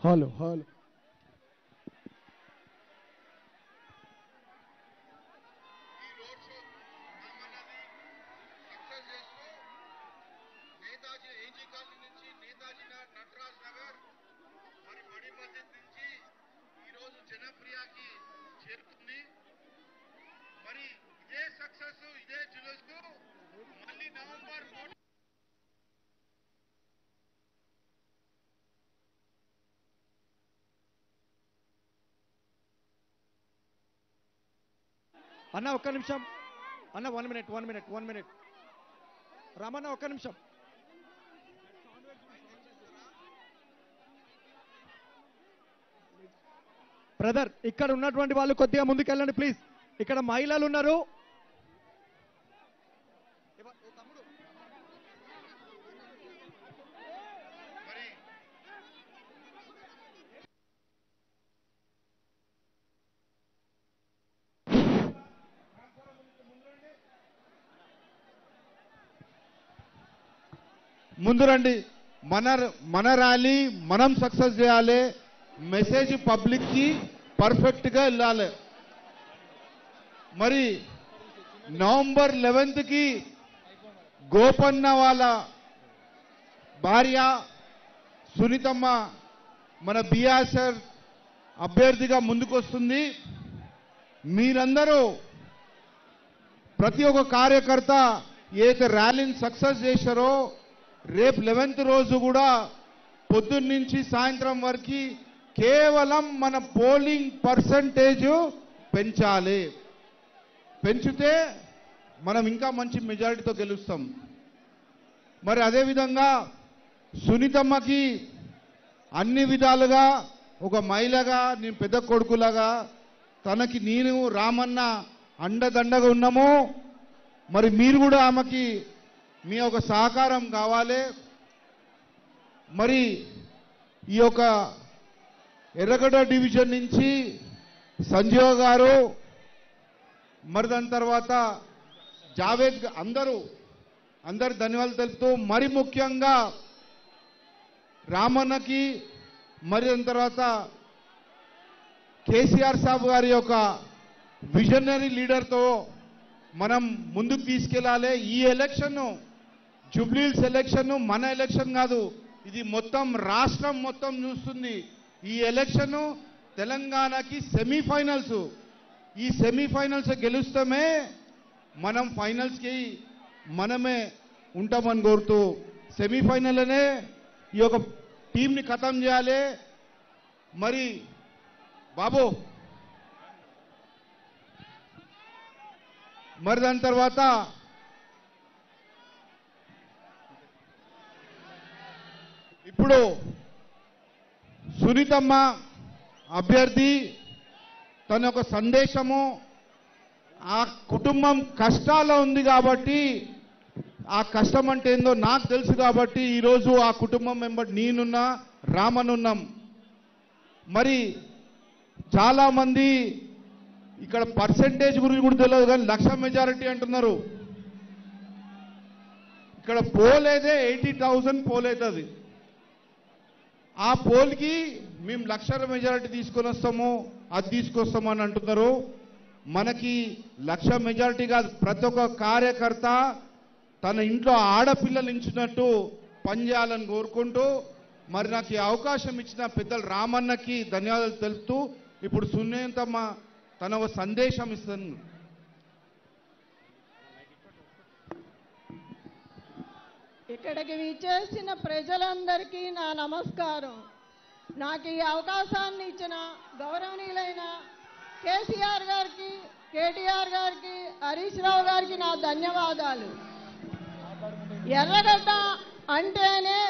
Hello hello అన్న ఒక్క నిమిషం అన్న 1 మినిట్ రామన్న ఒక్క నిమిషం బ్రదర్ ఇక్కడ ఉన్నటువంటి వాళ్ళు కొద్దిగా ముందుకెళ్ళండి ప్లీజ్ ఇక్కడ మహిళలు ఉన్నారు ముందు రండి మన ర్యాలీ మనం సక్సెస్ చేయాలి మెసేజ్ పబ్లిక్ కి పర్ఫెక్ట్ గా వెళ్ళాలి మరి నవంబర్ 11th కి గోపన్న వాళ్ళ భార్య సునీతమ్మ మన బిఆర్ఎస్ అభ్యర్థిగా ముందుకొస్తుంది మీరందరూ ప్రతి ఒక్క కార్యకర్త ఏదైతే ర్యాలీని సక్సెస్ చేశారో రేపు 11th రోజు కూడా పొద్దున్న నుంచి సాయంత్రం వరకు కేవలం మన పోలింగ్ పర్సంటేజ్ పెంచాలి పెంచితే మనం ఇంకా మంచి మెజారిటీతో గెలుస్తాం మరి అదేవిధంగా సునీతమ్మకి అన్ని విధాలుగా ఒక మహిళగా నేను పెద్ద కొడుకులాగా తనకి నేను రామన్న అండదండగా ఉన్నాము మరి మీరు కూడా ఆమెకి మీ యొక్క సహకారం కావాలి మరి ఈ యొక్క ఎర్రగడ్డ డివిజన్ నుంచి సంజీవ గారు మరి దాని తర్వాత జావేద్ అందరూ ధన్యవాదాలు తెలుపుతూ మరి ముఖ్యంగా రామన్నకి మరి దాని తర్వాత కేసీఆర్ సాబ్ గారి యొక్క విజనరీ లీడర్తో మనం ముందుకు తీసుకెళ్లాలి ఈ ఎలక్షన్ జూబ్లీహిల్స్ ఎలక్షన్ మన ఎలక్షన్ కాదు ఇది మొత్తం రాష్ట్రం మొత్తం చూస్తుంది ఈ ఎలక్షన్ తెలంగాణకి సెమీఫైనల్స్ ఈ సెమీఫైనల్స్ గెలుస్తామే మనం ఫైనల్స్కి మనమే ఉంటామని కోరుతూ సెమీఫైనల్లోనే ఈ యొక్క టీంని ఖతం చేయాలి మరి బాబు మరి దాని తర్వాత ఇప్పుడు సునీతమ్మ అభ్యర్థి తన యొక్క సందేశము ఆ కుటుంబం కష్టాల్లో ఉంది కాబట్టి ఆ కష్టం అంటే ఏందో నాకు తెలుసు కాబట్టి ఈరోజు ఆ కుటుంబం మెంబర్ నేనున్నా రామనున్నాం మరి చాలామంది ఇక్కడ పర్సెంటేజ్ గురించి కూడా తెలియదు కానీ 1,00,000 మెజారిటీ అంటున్నారు ఇక్కడ పోల్ అయితే 80,000 పోల్ అవుతుంది ఆ పోల్కి మేము 1,00,000 మెజారిటీ తీసుకొని వస్తాము అది తీసుకొస్తాము అని అంటున్నారు మనకి 1,00,000 మెజారిటీ కాదు ప్రతి ఒక్క కార్యకర్త తన ఇంట్లో ఆడపిల్లలు ఇచ్చినట్టు పనిచేయాలని కోరుకుంటూ మరి నాకు ఈ అవకాశం ఇచ్చిన పెద్దలు రామన్నకి ధన్యవాదాలు తెలుపుతూ ఇప్పుడు సునీతమ్మ తన ఒక సందేశం ఇస్తుంది ఇక్కడికి విచ్చేసిన ప్రజలందరికీ నా నమస్కారం నాకు ఈ అవకాశాన్ని ఇచ్చిన గౌరవనీయులైన కేసీఆర్ గారికి కేటీఆర్ గారికి హరీష్ రావు గారికి నా ధన్యవాదాలు ఎర్రగడ్డ అంటేనే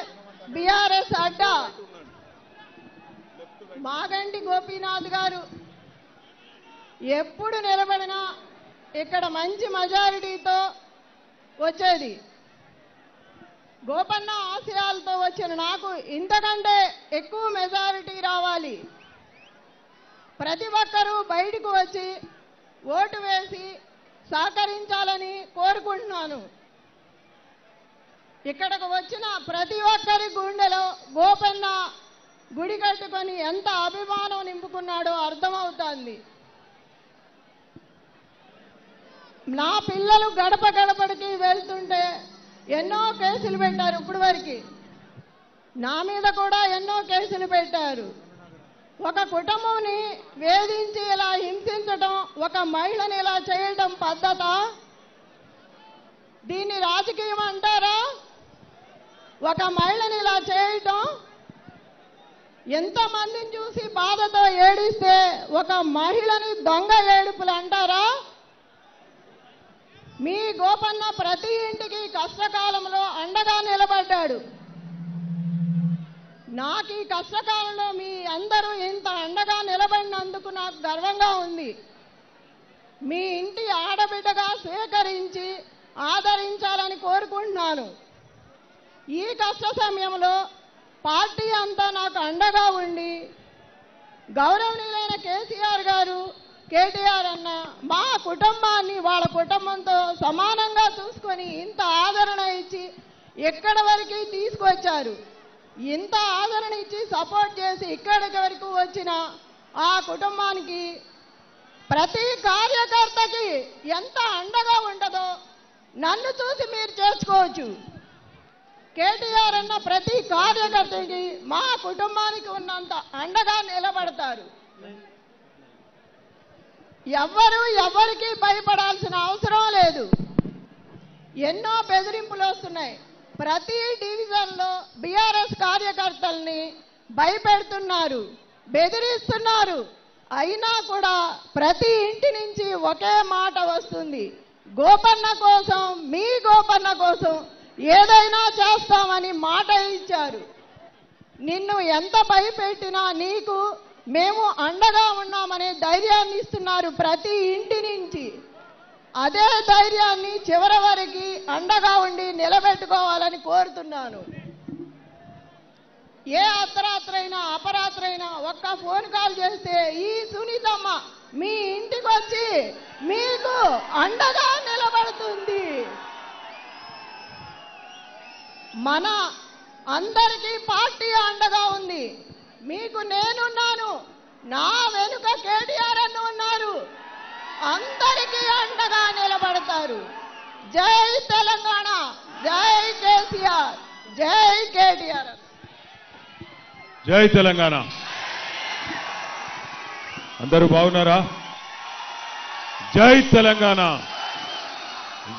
బీఆర్ఎస్ అడ్డా మాగంటి గోపీనాథ్ గారు ఎప్పుడు నిలబడినా ఇక్కడ మంచి మెజారిటీతో వచ్చేది గోపన్న ఆశయాలతో వచ్చిన నాకు ఇంతకంటే ఎక్కువ మెజారిటీ రావాలి ప్రతి ఒక్కరూ బయటకు వచ్చి ఓటు వేసి సహకరించాలని కోరుకుంటున్నాను ఇక్కడకు వచ్చిన ప్రతి ఒక్కరి గుండెలో గోపన్న గుడి కట్టుకొని ఎంత అభిమానం నింపుకున్నాడో అర్థమవుతోంది. నా పిల్లలు గడప గడపడికి వెళ్తుంటే ఎన్నో కేసులు పెట్టారు. ఇప్పుడు వరకు నా మీద కూడా ఎన్నో కేసులు పెట్టారు. ఒక కుటుంబాన్ని వేధించి ఇలా హింసించడం, ఒక మహిళని ఇలా చేయడం పద్ధత? దీన్ని రాజకీయం అంటారా? ఒక మహిళని ఇలా చేయటం, ఎంతమందిని చూసి బాధతో ఏడిస్తే ఒక మహిళని దొంగ ఏడుపులు అంటారా? మీ గోపన్న ప్రతి ఇంటికి కష్టకాలంలో అండగా నిలబడ్డాడు. నాకు ఈ కష్టకాలంలో మీ అందరూ ఇంత అండగా నిలబడినందుకు నాకు గర్వంగా ఉంది. మీ ఇంటి ఆడబిడ్డగా స్వీకరించి ఆదరించాలని కోరుకుంటున్నాను. ఈ కష్ట సమయంలో పార్టీ అంతా నాకు అండగా ఉండి, గౌరవనీయులైన కేసీఆర్ గారు, కేటీఆర్ అన్న మా కుటుంబాన్ని వాళ్ళ కుటుంబంతో సమానంగా చూసుకొని ఇంత ఆదరణ ఇచ్చి ఎక్కడి వరకు తీసుకొచ్చారు. ఇంత ఆదరణ ఇచ్చి సపోర్ట్ చేసి ఇక్కడికి వరకు వచ్చిన ఆ కుటుంబానికి, ప్రతి కార్యకర్తకి ఎంత అండగా ఉంటుందో నన్ను చూసి మీరు చేసుకోవచ్చు. కేటీఆర్ అన్న ప్రతి కార్యకర్తకి మా కుటుంబానికి ఉన్నంత అండగా నిలబడతారు. ఎవరికి భయపడాల్సిన అవసరం లేదు. ఎన్నో బెదిరింపులు వస్తున్నాయి. ప్రతి డివిజన్లో బీఆర్ఎస్ కార్యకర్తల్ని భయపెడుతున్నారు, బెదిరిస్తున్నారు. అయినా కూడా ప్రతి ఇంటి నుంచి ఒకే మాట వస్తుంది, గోపన్న కోసం, మీ గోపన్న కోసం ఏదైనా చేస్తామని మాట ఇచ్చారు. నిన్ను ఎంత భయపెట్టినా నీకు మేము అండగా ఉన్నామనే ధైర్యాన్ని ఇస్తున్నారు ప్రతి ఇంటి నుంచి. అదే ధైర్యాన్ని చివరి వరకు అండగా ఉండి నిలబెట్టుకోవాలని కోరుతున్నాను. ఏ అర్ధరాత్రైనా అపరాత్రైనా ఒక్క ఫోన్ కాల్ చేస్తే ఈ సునీతమ్మ మీ ఇంటికి వచ్చి మీకు అండగా నిలబడుతుంది. మన అందరికీ పార్టీ అండగా ఉంది. మీకు నేనున్నాను, నా వెనుక కేటీఆర్ అన్న ఉన్నారు. అందరికీ అండగా నిలబడతారు. జై తెలంగాణ, జై కేసీఆర్, జై కేటీఆర్. జై తెలంగాణ. అందరూ బాగున్నారా? జై తెలంగాణ.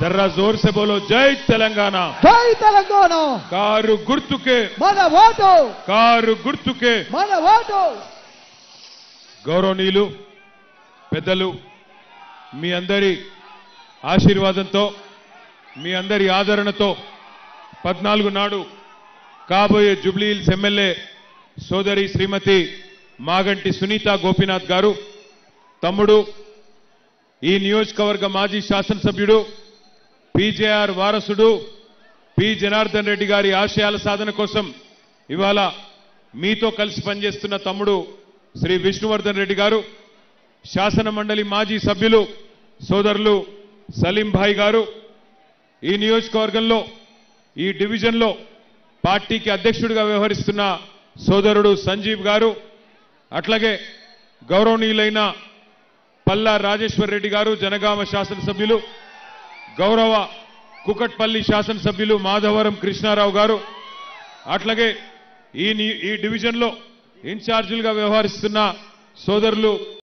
जरा जोर से बोलो जय तेलंगाना. జై తెలంగాణ. కారు గుర్తుకే మన ఓటు, కారు గుర్తుకే మన ఓటు. గౌరవనీయులు పెద్దలు, మీ అందరి ఆశీర్వాదంతో, మీ అందరి ఆదరణతో 14 నాడు కాబోయే జూబ్లీ హిల్స్ ఎమ్మెల్యే సోదరి శ్రీమతి మాగంటి సునీత గోపీనాథ్ గారు, తమ్ముడు ఈ నియోజకవర్గ మాజీ శాసనసభ్యుడు, పీజేఆర్ వారసుడు పి జనార్దన్ రెడ్డి గారి ఆశయాల సాధన కోసం ఇవాళ మీతో కలిసి పనిచేస్తున్న తమ్ముడు శ్రీ విష్ణువర్ధన్ రెడ్డి గారు, శాసన మండలి మాజీ సభ్యులు సోదరులు సలీం భాయ్ గారు, ఈ నియోజకవర్గంలో ఈ డివిజన్లో పార్టీకి అధ్యక్షుడిగా వ్యవహరిస్తున్న సోదరుడు సంజీవ్ గారు, అట్లాగే గౌరవనీయులైన పల్లా రాజేశ్వర్ రెడ్డి గారు, జనగామ శాసనసభ్యులు, గౌరవ కుకట్పల్లి శాసనసభ్యులు మాధవరం కృష్ణారావు గారు, అట్లాగే ఈ డివిజన్లో ఇన్ఛార్జీలుగా వ్యవహరిస్తున్న సోదరులు